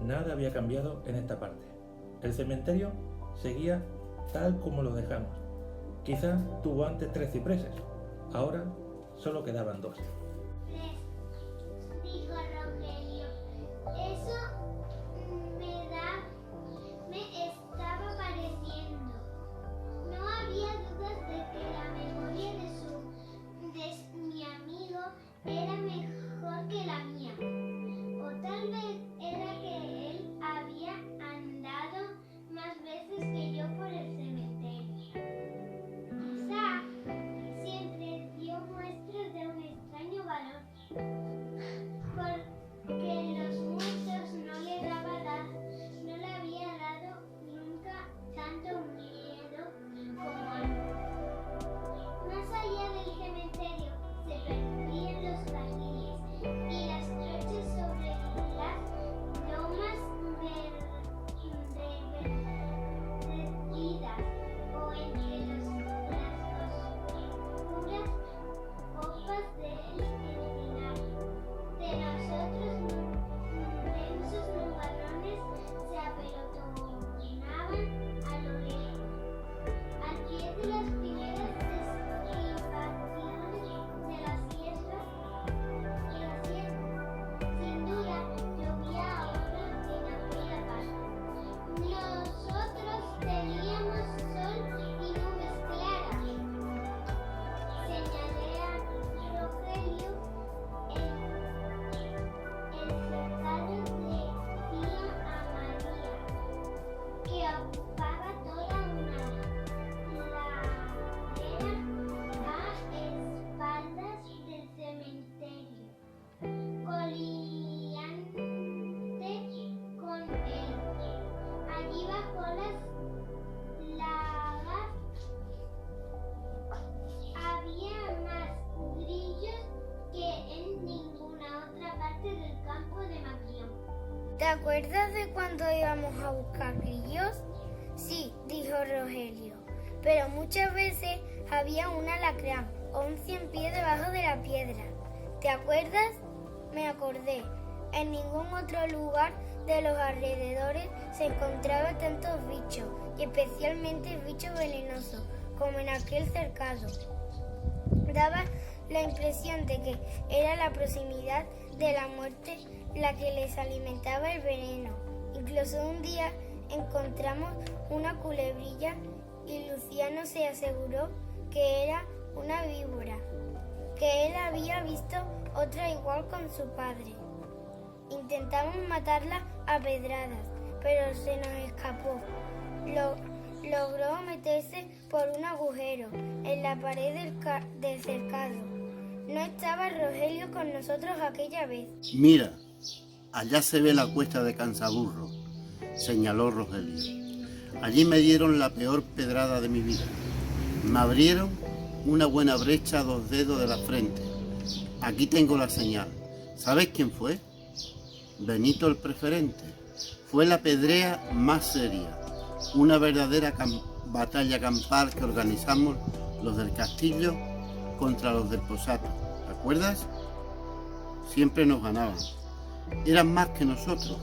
Nada había cambiado en esta parte. El cementerio seguía tal como lo dejamos. Quizá tuvo antes 3 cipreses, ahora solo quedaban 2. Dijo Rogelio, eso me estaba pareciendo. No había dudas de que la memoria de mi amigo era mejor que la mía. O tal vez era que él había andado más veces que yo por el cementerio. Quizá siempre dio muestras de un extraño cuando íbamos a buscar grillos? Sí, dijo Rogelio, pero muchas veces había un alacrán o un ciempié debajo de la piedra. ¿Te acuerdas? Me acordé. En ningún otro lugar de los alrededores se encontraban tantos bichos, y especialmente bichos venenosos, como en aquel cercado. Daba la impresión de que era la proximidad de la muerte la que les alimentaba el veneno. Incluso un día encontramos una culebrilla y Luciano se aseguró que era una víbora, que él había visto otra igual con su padre. Intentamos matarla a pedradas, pero se nos escapó. Logró meterse por un agujero en la pared del cercado. No estaba Rogelio con nosotros aquella vez. Mira, allá se ve la cuesta de Cansaburro, señaló Rogelio. Allí me dieron la peor pedrada de mi vida. Me abrieron una buena brecha a 2 dedos de la frente. Aquí tengo la señal. ¿Sabes quién fue? Benito el Preferente. Fue la pedrea más seria. Una verdadera batalla campal que organizamos los del Castillo contra los del Posato. ¿Te acuerdas? Siempre nos ganaban. Eran más que nosotros,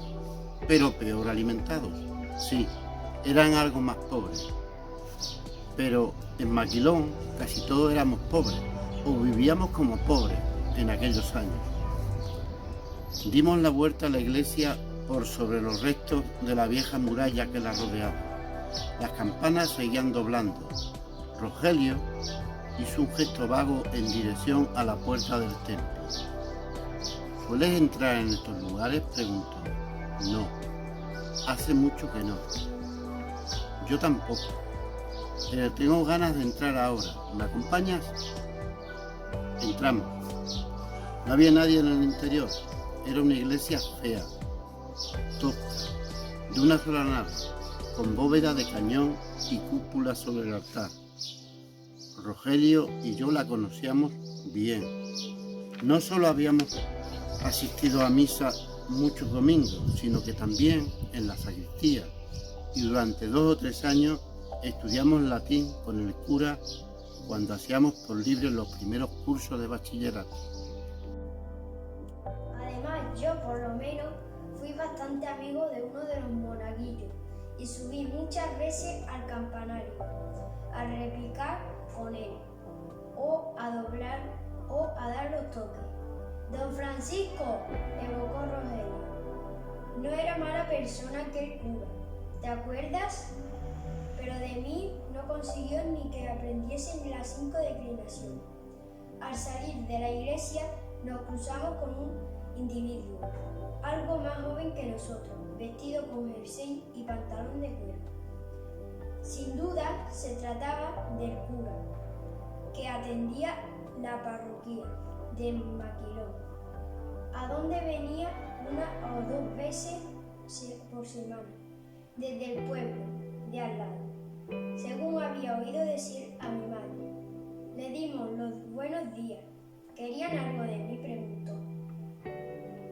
pero peor alimentados. Sí, eran algo más pobres. Pero en Maquilón casi todos éramos pobres, o vivíamos como pobres en aquellos años. Dimos la vuelta a la iglesia por sobre los restos de la vieja muralla que la rodeaba. Las campanas seguían doblando. Rogelio hizo un gesto vago en dirección a la puerta del templo. ¿Sueles entrar en estos lugares?, preguntó. No, hace mucho que no. Yo tampoco. Pero tengo ganas de entrar ahora. ¿Me acompañas? Entramos. No había nadie en el interior. Era una iglesia fea, tosca, de una sola nave, con bóveda de cañón y cúpula sobre el altar. Rogelio y yo la conocíamos bien. No solo habíamos asistido a misa muchos domingos, sino que también en la sacristía, y durante 2 o 3 años estudiamos latín con el cura cuando hacíamos por libre los primeros cursos de bachillerato. Además, yo por lo menos fui bastante amigo de uno de los monaguillos y subí muchas veces al campanario a repicar con él, o a doblar, o a dar los toques. Don Francisco, evocó Rogelio, no era mala persona aquel cura, ¿te acuerdas? Pero de mí no consiguió ni que aprendiese ni las 5 declinaciones. Al salir de la iglesia nos cruzamos con un individuo, algo más joven que nosotros, vestido con jersey y pantalón de cuero. Sin duda se trataba del cura, que atendía la parroquia de Maquilón, a donde venía 1 o 2 veces por semana, desde el pueblo de al lado, según había oído decir a mi madre. Le dimos los buenos días. ¿Querían algo de mí?, preguntó.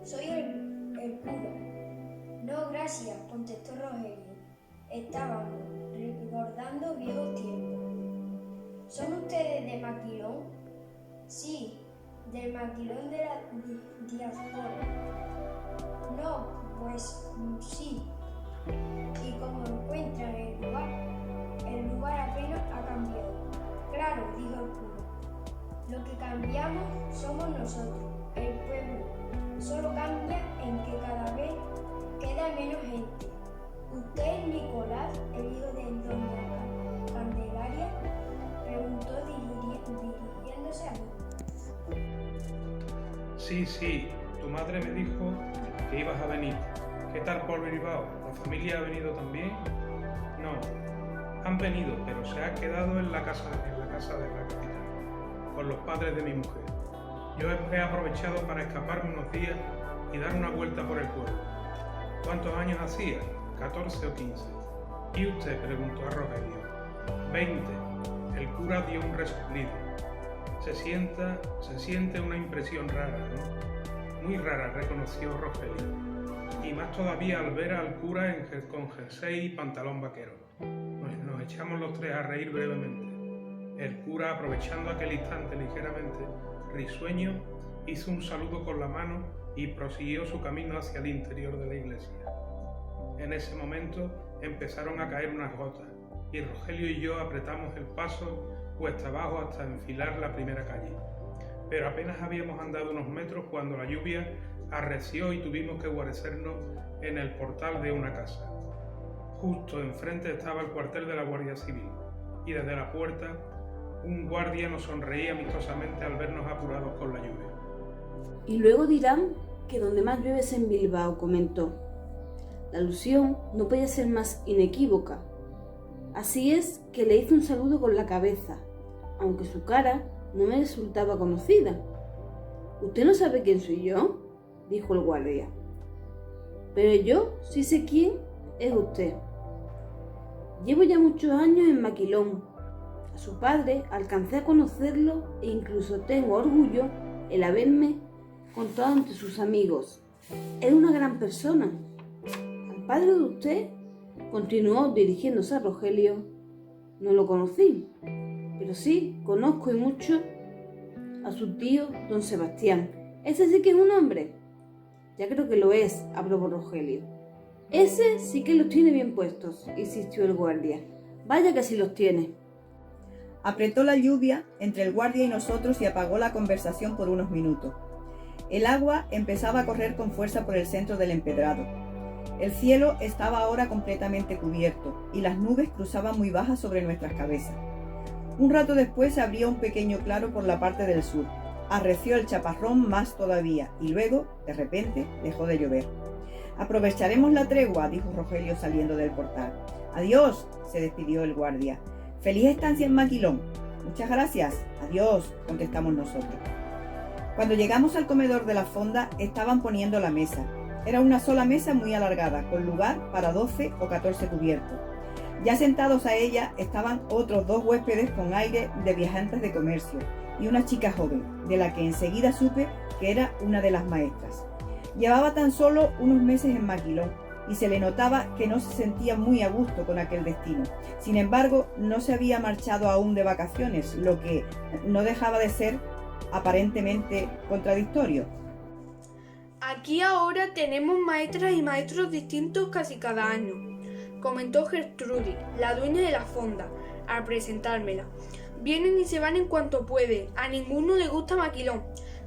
Soy el cura. No, gracias, contestó Rogelio. Estábamos recordando viejos tiempos. ¿Son ustedes de Maquilón? Sí, del Maquilón de la diáspora. No, pues sí. ¿Y cómo encuentran el lugar? El lugar apenas ha cambiado. Claro, dijo el cura. Lo que cambiamos somos nosotros, el pueblo. Solo cambia en que cada vez queda menos gente. ¿Usted es Nicolás, el hijo de doña Candelaria?, preguntó dirigiéndose a mí. Sí, tu madre me dijo que ibas a venir. ¿Qué tal por Bilbao? ¿La familia ha venido también? No, han venido, pero se ha quedado en la casa de la capital, con los padres de mi mujer. Yo he aprovechado para escaparme unos días y dar una vuelta por el pueblo. ¿Cuántos años hacía? 14 o 15. ¿Y usted?, preguntó a Rogelio. 20. El cura dio un resoplido. Se siente una impresión rara, ¿no? Muy rara, reconoció Rogelio. y más todavía al ver al cura con jersey y pantalón vaquero. Nos echamos los tres a reír brevemente. El cura, aprovechando aquel instante ligeramente risueño, hizo un saludo con la mano y prosiguió su camino hacia el interior de la iglesia. En ese momento empezaron a caer unas gotas y Rogelio y yo apretamos el paso cuesta abajo hasta enfilar la primera calle. Pero apenas habíamos andado unos metros cuando la lluvia arreció y tuvimos que guarecernos en el portal de una casa. Justo enfrente estaba el cuartel de la Guardia Civil y desde la puerta un guardia nos sonreía amistosamente al vernos apurados con la lluvia. Y luego dirán que donde más llueve es en Bilbao, comentó. La alusión no podía ser más inequívoca. Así es que le hice un saludo con la cabeza, aunque su cara no me resultaba conocida. ¿Usted no sabe quién soy yo?, dijo el guardia. Pero yo sí sé quién es usted. Llevo ya muchos años en Maquilón. A su padre alcancé a conocerlo e incluso tengo orgullo el haberme contado ante sus amigos. Era una gran persona. Al padre de usted, continuó dirigiéndose a Rogelio, no lo conocí, pero sí conozco y mucho a su tío don Sebastián. Ese sí que es un hombre. Ya creo que lo es, aprobó Rogelio. Ese sí que los tiene bien puestos, insistió el guardia. Vaya que sí los tiene. Apretó la lluvia entre el guardia y nosotros y apagó la conversación por unos minutos. El agua empezaba a correr con fuerza por el centro del empedrado. El cielo estaba ahora completamente cubierto y las nubes cruzaban muy bajas sobre nuestras cabezas. Un rato después se abrió un pequeño claro por la parte del sur. Arreció el chaparrón más todavía y luego, de repente, dejó de llover. «Aprovecharemos la tregua», dijo Rogelio saliendo del portal. «Adiós», se despidió el guardia. «Feliz estancia en Maquilón». «Muchas gracias». «Adiós», contestamos nosotros. Cuando llegamos al comedor de la fonda, estaban poniendo la mesa. Era una sola mesa muy alargada, con lugar para 12 o 14 cubiertos. Ya sentados a ella estaban otros 2 huéspedes con aire de viajantes de comercio y una chica joven, de la que enseguida supe que era una de las maestras. Llevaba tan solo unos meses en Maquilón y se le notaba que no se sentía muy a gusto con aquel destino. Sin embargo, no se había marchado aún de vacaciones, lo que no dejaba de ser aparentemente contradictorio. Aquí ahora tenemos maestras y maestros distintos casi cada año, comentó Gertrudis, la dueña de la fonda, al presentármela. Vienen y se van en cuanto pueden, a ninguno le gusta Maquilón.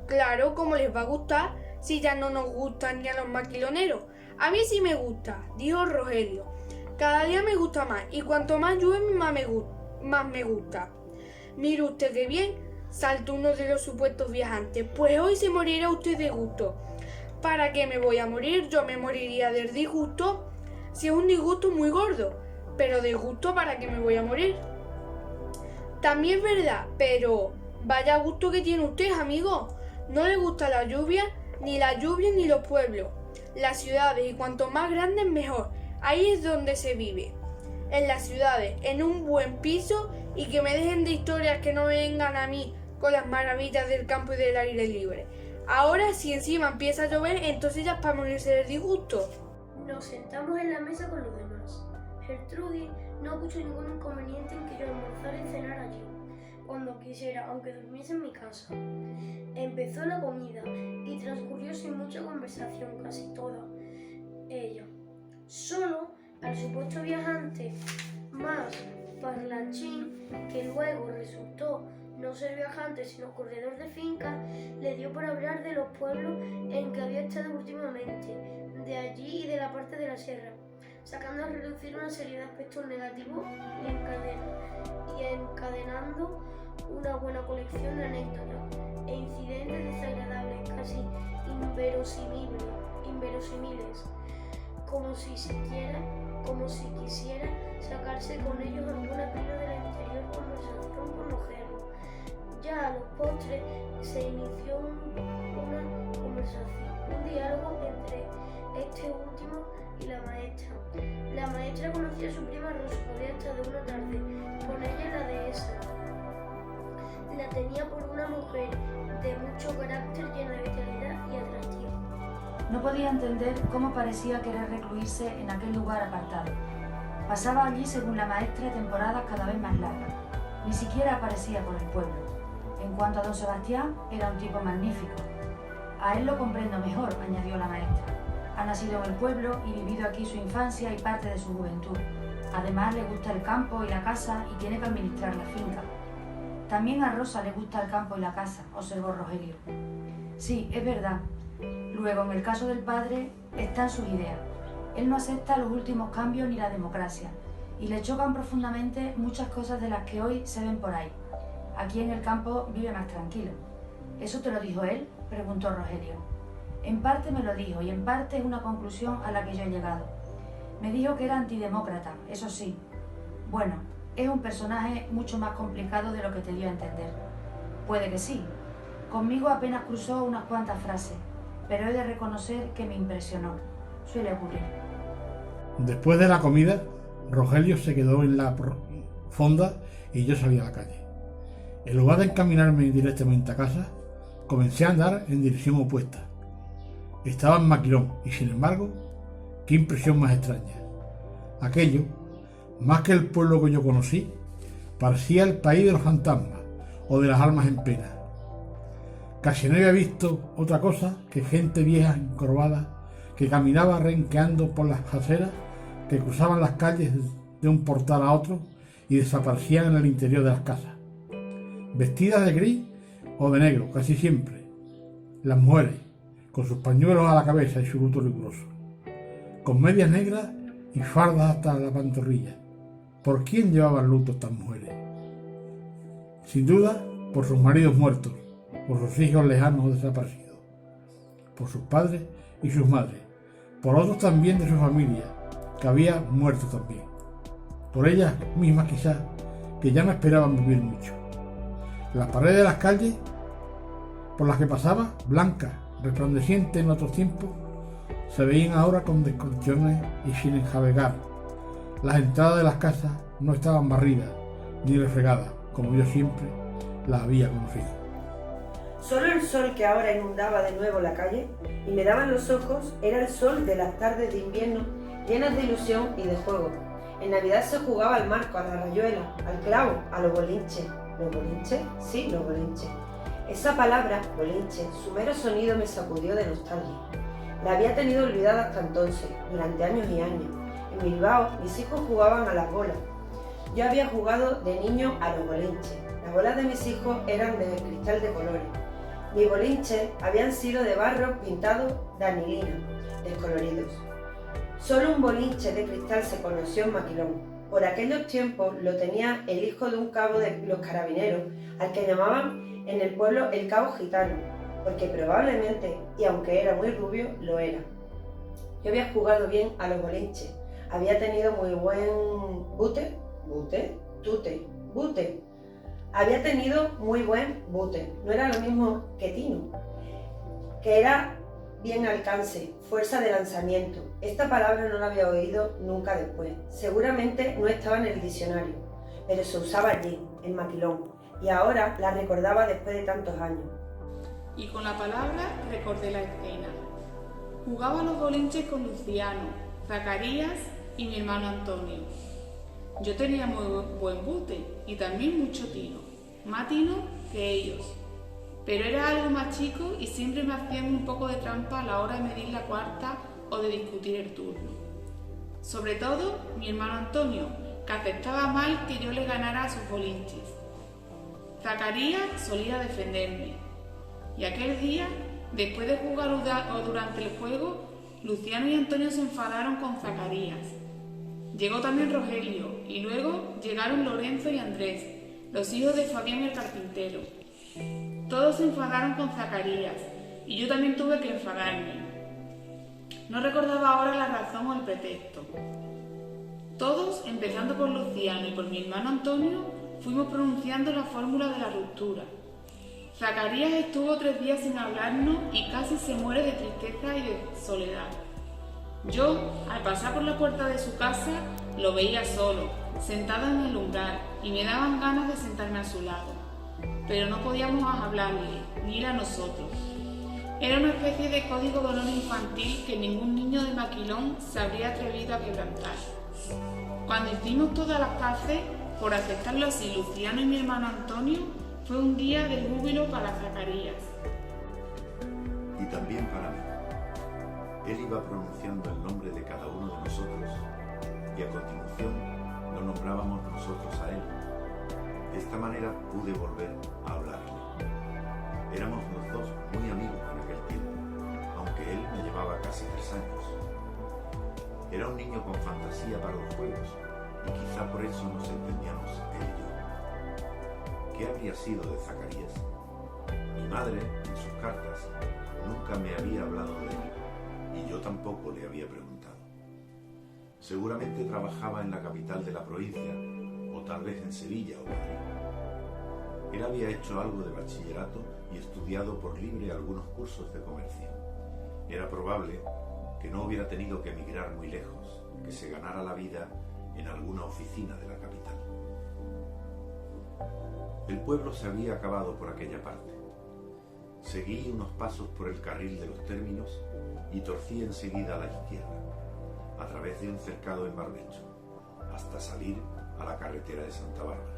Claro, ¿cómo les va a gustar si ya no nos gusta ni a los maquiloneros? A mí sí me gusta, dijo Rogelio. Cada día me gusta más y cuanto más llueve más me gusta. Mire usted qué bien, saltó uno de los supuestos viajantes. Pues hoy se morirá usted de gusto. ¿Para qué me voy a morir? Yo me moriría del disgusto, si es un disgusto muy gordo, pero de gusto ¿para qué me voy a morir? También es verdad, pero vaya gusto que tiene usted, amigo. No le gusta la lluvia ni los pueblos, las ciudades, y cuanto más grandes mejor. Ahí es donde se vive. En las ciudades, en un buen piso, y que me dejen de historias que no vengan a mí con las maravillas del campo y del aire libre. Ahora, si encima empieza a llover, entonces ya es para morirse del disgusto. Nos sentamos en la mesa con los demás. Gertrudis no puso ningún inconveniente en que yo almorzara y cenara allí, cuando quisiera, aunque durmiese en mi casa. Empezó la comida y transcurrió sin mucha conversación, casi toda ella. Solo al supuesto viajante más parlanchín, que luego resultó no ser viajante sino corredor de finca, le dio por hablar de los pueblos en que había estado últimamente, de allí y de la parte de la sierra, sacando a relucir una serie de aspectos negativos y encadenando una buena colección de anécdotas e incidentes desagradables, casi inverosímiles, como si quisiera sacarse con ellos alguna pena de la anterior conversación con Rogelio. Ya a los postres se inició una conversación, un diálogo entre este último y la maestra. La maestra conocía a su prima Rosa, podía estar de una tarde con ella la dehesa. La tenía por una mujer de mucho carácter, llena de vitalidad y atractiva. No podía entender cómo parecía querer recluirse en aquel lugar apartado. Pasaba allí, según la maestra, temporadas cada vez más largas. Ni siquiera aparecía por el pueblo. En cuanto a don Sebastián, era un tipo magnífico. A él lo comprendo mejor, añadió la maestra. Ha nacido en el pueblo y vivido aquí su infancia y parte de su juventud. Además, le gusta el campo y la casa y tiene que administrar la finca. También a Rosa le gusta el campo y la casa, observó Rogelio. Sí, es verdad. Luego, en el caso del padre, están sus ideas. Él no acepta los últimos cambios ni la democracia, y le chocan profundamente muchas cosas de las que hoy se ven por ahí. Aquí en el campo vive más tranquilo. ¿Eso te lo dijo él?, preguntó Rogelio. En parte me lo dijo, y en parte es una conclusión a la que yo he llegado. Me dijo que era antidemócrata, eso sí. Bueno, es un personaje mucho más complicado de lo que te dio a entender. Puede que sí. Conmigo apenas cruzó unas cuantas frases, pero he de reconocer que me impresionó. Suele ocurrir. Después de la comida, Rogelio se quedó en la fonda y yo salí a la calle. En lugar de encaminarme directamente a casa, comencé a andar en dirección opuesta. Estaba en Maquilón y, sin embargo, qué impresión más extraña. Aquello, más que el pueblo que yo conocí, parecía el país de los fantasmas o de las almas en pena. Casi no había visto otra cosa que gente vieja encorvada que caminaba renqueando por las aceras, que cruzaban las calles de un portal a otro y desaparecían en el interior de las casas. Vestidas de gris o de negro, casi siempre. Las mujeres, con sus pañuelos a la cabeza y su luto riguroso. Con medias negras y fardas hasta la pantorrilla. ¿Por quién llevaban luto estas mujeres? Sin duda, por sus maridos muertos, por sus hijos lejanos o desaparecidos, por sus padres y sus madres, por otros también de su familia, que había muerto también, por ellas mismas quizás, que ya no esperaban vivir mucho. Las paredes de las calles por las que pasaba, blancas, resplandecientes en otros tiempos, se veían ahora con descolchones y sin enjavegar. Las entradas de las casas no estaban barridas ni refregadas, como yo siempre las había conocido. Solo el sol que ahora inundaba de nuevo la calle y me daba en los ojos era el sol de las tardes de invierno llenas de ilusión y de juego. En Navidad se jugaba al marco, a la rayuela, al clavo, a los bolinches. ¿Los bolinches? Sí, los bolinches. Esa palabra, bolinche, su mero sonido me sacudió de nostalgia. La había tenido olvidada hasta entonces, durante años y años. En Bilbao mis hijos jugaban a las bolas. Yo había jugado de niño a los bolinches. Las bolas de mis hijos eran de cristal de colores. Mis bolinches habían sido de barro pintado de anilina, descoloridos. Solo un bolinche de cristal se conoció en Maquilón. Por aquellos tiempos lo tenía el hijo de un cabo de los carabineros, al que llamaban en el pueblo el cabo gitano, porque probablemente, y aunque era muy rubio, lo era. Yo había jugado bien a los bolinches, había tenido muy buen bute. Había tenido muy buen bute, no era lo mismo que tino, que era bien alcance, fuerza de lanzamiento. Esta palabra no la había oído nunca después, seguramente no estaba en el diccionario, pero se usaba allí, en Maquilón, y ahora la recordaba después de tantos años. Y con la palabra recordé la escena. Jugaba a los bolinches con Luciano, Zacarías y mi hermano Antonio. Yo tenía muy buen bute y también mucho tino, más tino que ellos. Pero era algo más chico y siempre me hacían un poco de trampa a la hora de medir la cuarta o de discutir el turno. Sobre todo mi hermano Antonio, que aceptaba mal que yo le ganara a sus bolinches. Zacarías solía defenderme. Y aquel día, después de jugar o durante el juego, Luciano y Antonio se enfadaron con Zacarías. Llegó también Rogelio y luego llegaron Lorenzo y Andrés, los hijos de Fabián el carpintero. Todos se enfadaron con Zacarías y yo también tuve que enfadarme. No recordaba ahora la razón o el pretexto. Todos, empezando por Luciano y por mi hermano Antonio, fuimos pronunciando la fórmula de la ruptura. Zacarías estuvo 3 días sin hablarnos y casi se muere de tristeza y de soledad. Yo, al pasar por la puerta de su casa, lo veía solo, sentado en el umbral, y me daban ganas de sentarme a su lado. Pero no podíamos hablarle, ni él a nosotros. Era una especie de código de honor infantil que ningún niño de Maquilón se habría atrevido a quebrantar. Cuando hicimos todas las paces, por aceptarlo así Luciano y mi hermano Antonio, fue un día de júbilo para Zacarías. Y también para mí. Él iba pronunciando el nombre de cada uno de nosotros y a continuación lo nombrábamos nosotros a él. De esta manera pude volver a hablarle. Éramos los dos muy amigos en aquel tiempo, aunque él me llevaba casi 3 años. Era un niño con fantasía para los juegos y quizá por eso nos entendíamos él y yo. ¿Qué habría sido de Zacarías? Mi madre, en sus cartas, nunca me había hablado de él y yo tampoco le había preguntado. Seguramente trabajaba en la capital de la provincia o tal vez en Sevilla o Madrid. Él había hecho algo de bachillerato y estudiado por libre algunos cursos de comercio. Era probable que no hubiera tenido que emigrar muy lejos, que se ganara la vida en alguna oficina de la capital. El pueblo se había acabado por aquella parte. Seguí unos pasos por el carril de los términos y torcí enseguida a la izquierda, a través de un cercado en barbecho, hasta salir a la carretera de Santa Bárbara.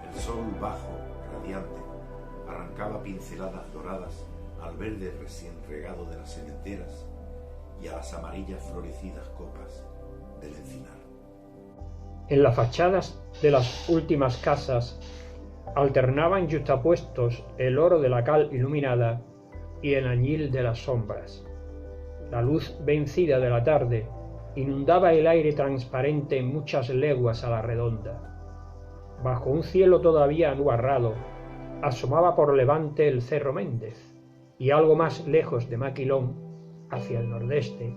El sol bajo, radiante, arrancaba pinceladas doradas al verde recién regado de las sementeras y a las amarillas florecidas copas del encinar. En las fachadas de las últimas casas alternaban yuxtapuestos el oro de la cal iluminada y el añil de las sombras. La luz vencida de la tarde inundaba el aire transparente en muchas leguas a la redonda. Bajo un cielo todavía anubarrado, asomaba por levante el Cerro Méndez, y algo más lejos de Maquilón, hacia el nordeste,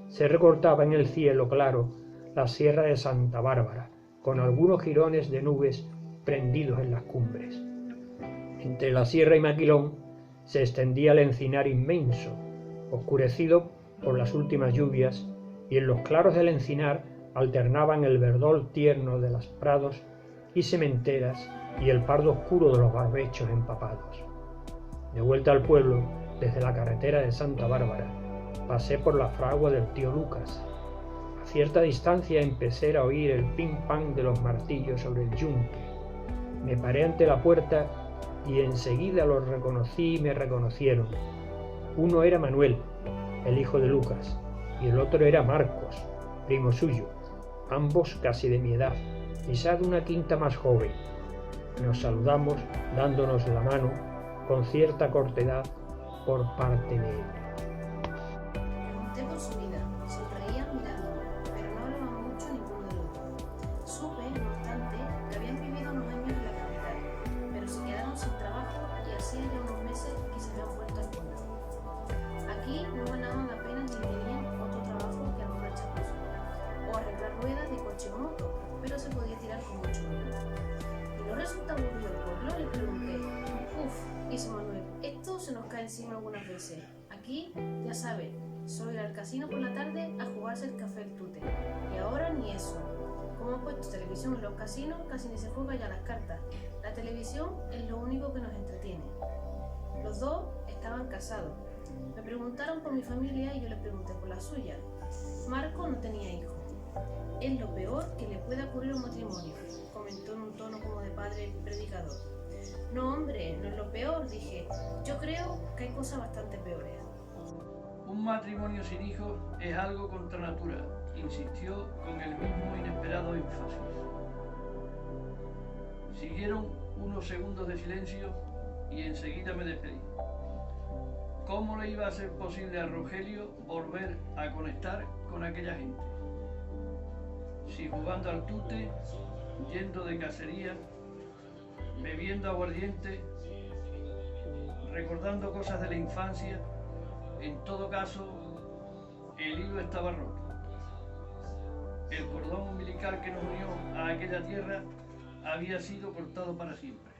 se recortaba en el cielo claro la sierra de Santa Bárbara, con algunos jirones de nubes prendidos en las cumbres. Entre la sierra y Maquilón se extendía el encinar inmenso, oscurecido por las últimas lluvias, y en los claros del encinar alternaban el verdor tierno de los prados y sementeras y el pardo oscuro de los barbechos empapados. De vuelta al pueblo, desde la carretera de Santa Bárbara, pasé por la fragua del tío Lucas. A cierta distancia empecé a oír el pim-pam de los martillos sobre el yunque. Me paré ante la puerta y enseguida los reconocí y me reconocieron. Uno era Manuel, el hijo de Lucas, y el otro era Marcos, primo suyo, ambos casi de mi edad, quizá de una quinta más joven. Nos saludamos dándonos la mano con cierta cortedad por parte de él. Pregunté por su vida, sonreían mirándome, pero no hablaban mucho ninguno de los dos. Supe, no obstante, que habían vivido unos años en la capital, pero se quedaron sin trabajo y hacía ya unos meses que se habían vuelto al pueblo. Aquí no ganaban apenas ni tenían otro trabajo que alguna chapuza, o arreglar ruedas de coche o moto, pero se podía tirar con mucho dinero. ¿Y no resulta aburrido el pueblo?, le pregunté. Hizo Manuel, esto se nos cae encima algunas veces. Aquí, ya sabes, solo ir al casino por la tarde a jugarse el café el tute. Y ahora ni eso. Como han puesto televisión en los casinos, casi ni se juega ya las cartas. La televisión es lo único que nos entretiene. Los dos estaban casados. Me preguntaron por mi familia y yo les pregunté por la suya. Marco no tenía hijos. Es lo peor que le puede ocurrir a un matrimonio, comentó en un tono como de padre predicador. No, hombre, no es lo peor, dije. Yo creo que hay cosas bastante peores. Un matrimonio sin hijos es algo contra natura, insistió con el mismo inesperado énfasis. Siguieron unos segundos de silencio y enseguida me despedí. ¿Cómo le iba a ser posible a Rogelio volver a conectar con aquella gente? Si jugando al tute, yendo de cacería, bebiendo aguardiente, recordando cosas de la infancia, en todo caso, el hilo estaba roto. El cordón umbilical que nos unió a aquella tierra había sido cortado para siempre.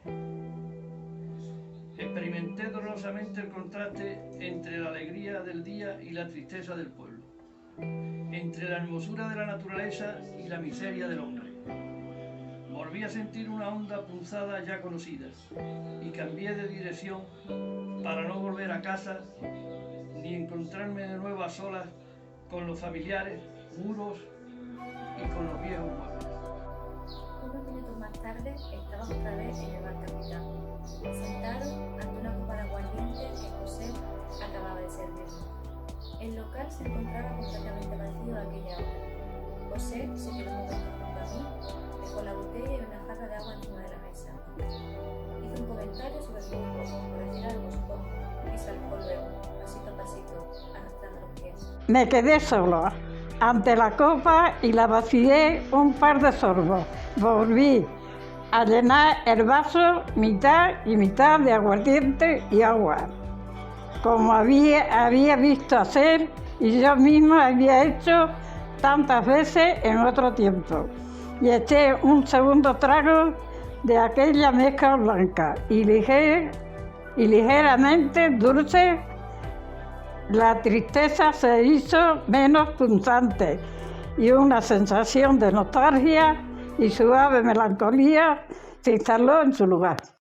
Experimenté dolorosamente el contraste entre la alegría del día y la tristeza del pueblo, entre la hermosura de la naturaleza y la miseria del hombre. Volví a sentir una honda punzada ya conocida y cambié de dirección para no volver a casa ni encontrarme de nuevo a solas con los familiares, muros y con los viejos muebles. Unos minutos más tarde estaba otra vez en el bar Capitán, sentado ante una copa de aguardiente que José acababa de servirme. El local se encontraba completamente vacío a aquella hora. José se quedó un momento junto a mí, dejó la botella y una jarra de agua encima de la mesa. Hizo un comentario sobre el grupo, por decir algo supongo, y se alejó luego, pasito a pasito, arrastrando los pies. Me quedé solo ante la copa y la vacié un par de sorbos. Volví a llenar el vaso mitad y mitad de aguardiente y agua, como había visto hacer y yo misma había hecho tantas veces en otro tiempo. Y eché un segundo trago de aquella mezcla blanca y ligeramente dulce. La tristeza se hizo menos punzante y una sensación de nostalgia y suave melancolía se instaló en su lugar.